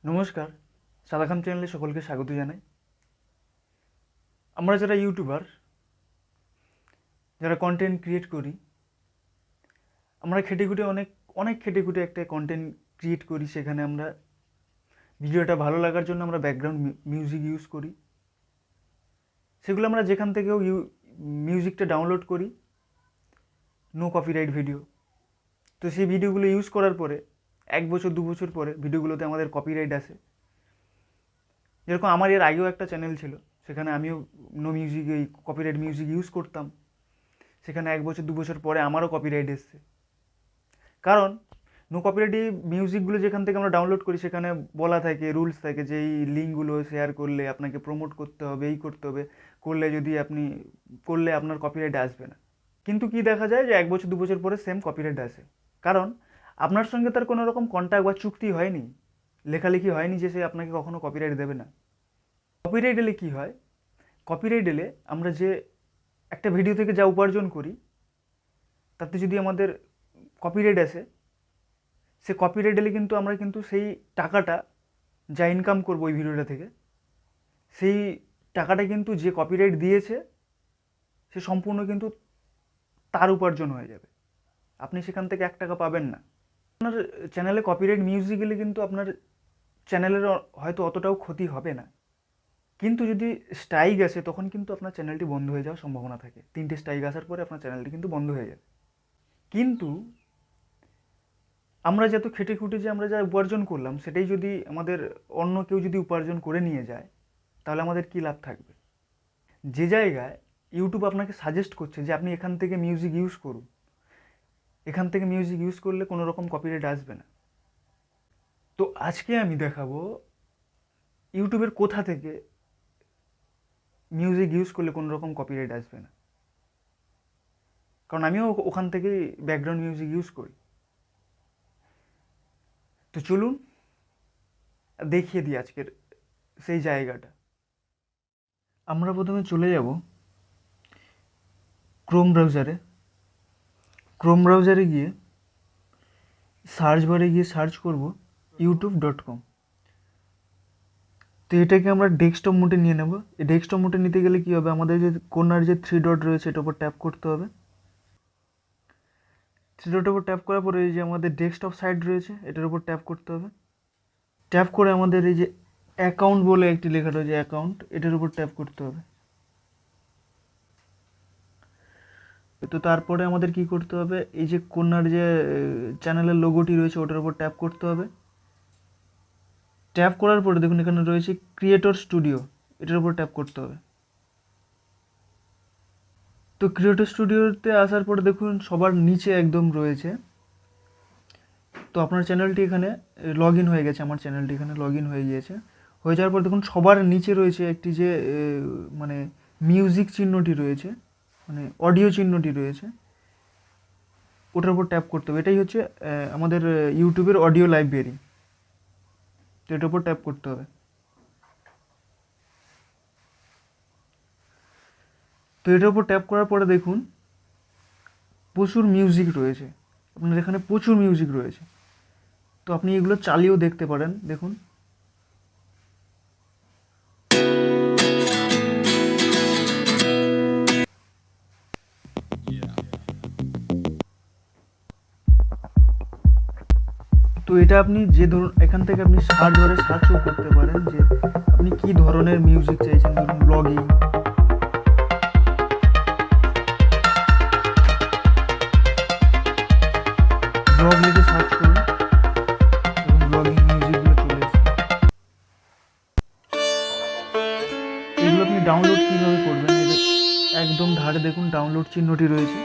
নমস্কার, সাদাখাম চ্যানেলে সকলকে স্বাগত জানাই। আমরা যারা ইউটিউবার, যারা কন্টেন্ট ক্রিয়েট করি, আমরা খেটেখুটে অনেক খেটেখুটে একটা কন্টেন্ট ক্রিয়েট করি। সেখানে আমরা ভিডিওটা ভালো লাগার জন্য আমরা ব্যাকগ্রাউন্ড মিউজিক ইউজ করি। সেগুলো আমরা যেখান থেকেও মিউজিকটা ডাউনলোড করি, নো কপিরাইট ভিডিও। তো সেই ভিডিওগুলো ইউজ করার পরে 1 বছর 2 বছর পরে ভিডিওগুলোতে আমাদের কপিরাইট আসে। যেরকম আমার এর আগেও একটা চ্যানেল ছিল, সেখানে আমিও নো মিউজিক, এই কপিরাইট মিউজিক ইউজ করতাম। সেখানে 1 বছর 2 বছর পরে আমারও কপিরাইট এসছে। কারণ নো কপিরাইট মিউজিকগুলো যেখান থেকে আমরা ডাউনলোড করি, সেখানে বলা থাকে, রুলস থাকে যে এই লিঙ্কগুলো শেয়ার করলে আপনাকে প্রমোট করতে হবে, এই করতে হবে, করলে আপনার কপিরাইট আসবে না। কিন্তু কি দেখা যায় যে 1 বছর 2 বছর পরে সেম কপিরাইট আসে। কারণ আপনার সঙ্গে তার কোনো রকম কন্ট্যাক্ট বা চুক্তি হয়নি, লেখালেখি হয়নি যে সে আপনাকে কখনো কপিরাইট দেবে না। কপিরাইট এলে কী হয়? কপিরাইট এলে আমরা যে একটা ভিডিও থেকে যা উপার্জন করি, তাতে যদি আমাদের কপিরাইট আসে, সে কপিরাইট এলে কিন্তু আমরা সেই টাকাটা যা ইনকাম করবো ওই ভিডিওটা থেকে, সেই টাকাটা কিন্তু যে কপিরাইট দিয়েছে সে সম্পূর্ণ কিন্তু তার উপার্জন হয়ে যাবে। আপনি সেখান থেকে 1 টাকা পাবেন না। আপনার চ্যানেলে কপিরাইট মিউজিক এলে কিন্তু আপনার চ্যানেলের হয়তো অতটাও ক্ষতি হবে না, কিন্তু যদি স্ট্রাইক আসে তখন কিন্তু আপনার চ্যানেলটি বন্ধ হয়ে যাওয়ার সম্ভাবনা থাকে। 3টে স্ট্রাইক আসার পরে আপনার চ্যানেলটি কিন্তু বন্ধ হয়ে যাবে। কিন্তু আমরা যত খেটে খুঁটে যে আমরা যা উপার্জন করলাম, সেটাই যদি আমাদের অন্য কেউ যদি উপার্জন করে নিয়ে যায়, তাহলে আমাদের কী লাভ থাকবে? যে জায়গায় ইউটিউব আপনাকে সাজেস্ট করছে যে আপনি এখান থেকে মিউজিক ইউজ করুন, এখান থেকে মিউজিক ইউজ করলে কোনো রকম কপিরাইট আসবে না। তো আজকে আমি দেখাবো ইউটিউবের কোথা থেকে মিউজিক ইউজ করলে কোনো রকম কপিরাইট আসবে না। কারণ আমিও ওখান থেকেই ব্যাকগ্রাউন্ড মিউজিক ইউজ করি। তো চলুন দেখিয়ে দিই আজকের সেই জায়গাটা। আমরা প্রথমে চলে যাব ক্রোম ব্রাউজারে গিয়ে সার্চ বারে গিয়ে সার্চ করব youtube.com। তো এটাকে আমরা ডেস্কটপ মোডে নিয়ে নেব। এই ডেস্কটপ মোডে নিতে গেলে কী হবে, আমাদের যে কর্নার যে 3 ডট রয়েছে এটার উপর ট্যাপ করতে হবে। 3 ডটের উপর ট্যাপ করার পরে এই যে আমাদের ডেস্কটপ সাইট রয়েছে এটার উপর ট্যাপ করতে হবে। ট্যাপ করে আমাদের এই যে অ্যাকাউন্ট বলে একটি লেখা রয়েছে, অ্যাকাউন্ট, এটার উপর ট্যাপ করতে হবে। তো তারপরে আমাদের কি করতে হবে, এই যে কর্নার যে চ্যানেলের লোগোটি রয়েছে ওটার উপর ট্যাপ করতে হবে। ট্যাপ করার পরে দেখুন এখানে রয়েছে ক্রিয়েটর স্টুডিও, এটার উপর ট্যাপ করতে হবে। তো ক্রিয়েটর স্টুডিওতে আসার পরে দেখুন সবার নিচে একদম রয়েছে, তো আপনার চ্যানেলটি এখানে লগ ইন হয়ে গেছে। আমার চ্যানেলটি এখানে লগ ইন হয়ে গিয়েছে। হয়ে যাওয়ার পর দেখুন সবার নিচে রয়েছে একটি যে মানে মিউজিক চিহ্নটি রয়েছে, মানে অডিও চিহ্নটি রয়েছে, ওটার উপর ট্যাপ করতে হবে। এটাই হচ্ছে আমাদের ইউটিউবের অডিও লাইব্রেরি। তো এটার উপর ট্যাপ করতে হবে। তো এটার উপর ট্যাপ করার পরে দেখুন প্রচুর মিউজিক রয়েছে, আপনার এখানে প্রচুর মিউজিক রয়েছে। তো আপনি এগুলো চালিয়েও দেখতে পারেন। দেখুন তো এটা আপনি যে ধরুন এখান থেকে আপনি সার্চ বারে সার্চও করতে পারেন যে আপনি কি ধরনের মিউজিক চাইছেন। ধরুন ব্লগিং, ব্লগ লিখে সার্চ করুন, এবং ব্লগিং মিউজিকগুলো চলে এসেছে। এগুলো আপনি ডাউনলোড কীভাবে করবেন, এদের একদম ধারে দেখুন ডাউনলোড চিহ্নটি রয়েছে,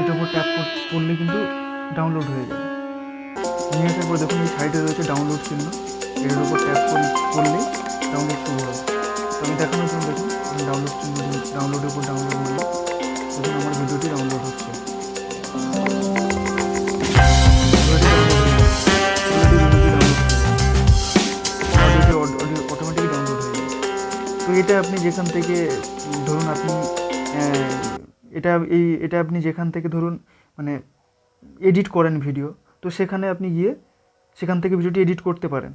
এটার উপর ট্যাপ করলে কিন্তু ডাউনলোড হয়ে যাবে। নিয়ে আসার পর দেখুন এই সাইডে রয়েছে ডাউনলোড চিহ্ন, এটার উপর ট্যাপ করলেই ডাউনলোড শুরু হবে। তো আমি দেখানোর জন্য দেখুন আমি ডাউনলোড চিহ্ন, ডাউনলোডের উপর ডাউনলোড করলাম, দেখুন আমার ভিডিওটি ডাউনলোড হচ্ছে। অটোমেটিক ডাউনলোড হয়ে যাবে। তো এটা আপনি যেখান থেকে ধরুন আপনি এটা আপনি যেখান থেকে ধরুন মানে এডিট করেন ভিডিও, তো সেখানে আপনি গিয়ে সেখান থেকে ভিডিওটি এডিট করতে পারেন।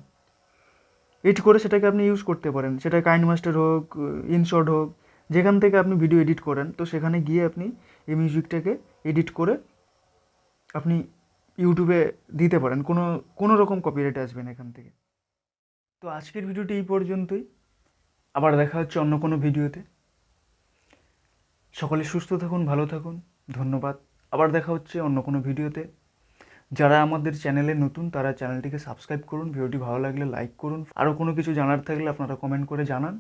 এডিট করে সেটাকে আপনি ইউজ করতে পারেন, সেটা কাইনমাস্টার হোক, ইনশট হোক, যেখান থেকে আপনি ভিডিও এডিট করেন, তো সেখানে গিয়ে আপনি এই মিউজিকটাকে এডিট করে আপনি ইউটিউবে দিতে পারেন, কোনো রকম কপিরাইট আসবে না এখান থেকে। তো আজকের ভিডিওটি এই পর্যন্তই, আবার দেখা হচ্ছে অন্য কোনো ভিডিওতে। সকলে সুস্থ থাকুন, ভালো থাকুন, ধন্যবাদ। আবার দেখা হচ্ছে অন্য কোনো ভিডিওতে। যারা আমাদের চ্যানেলে নতুন তারা চ্যানেলটিকে সাবস্ক্রাইব করুন, ভিডিওটি ভালো লাগলে লাইক করুন, আরও কোনো কিছু জানার থাকলে আপনারা কমেন্ট করে জানান।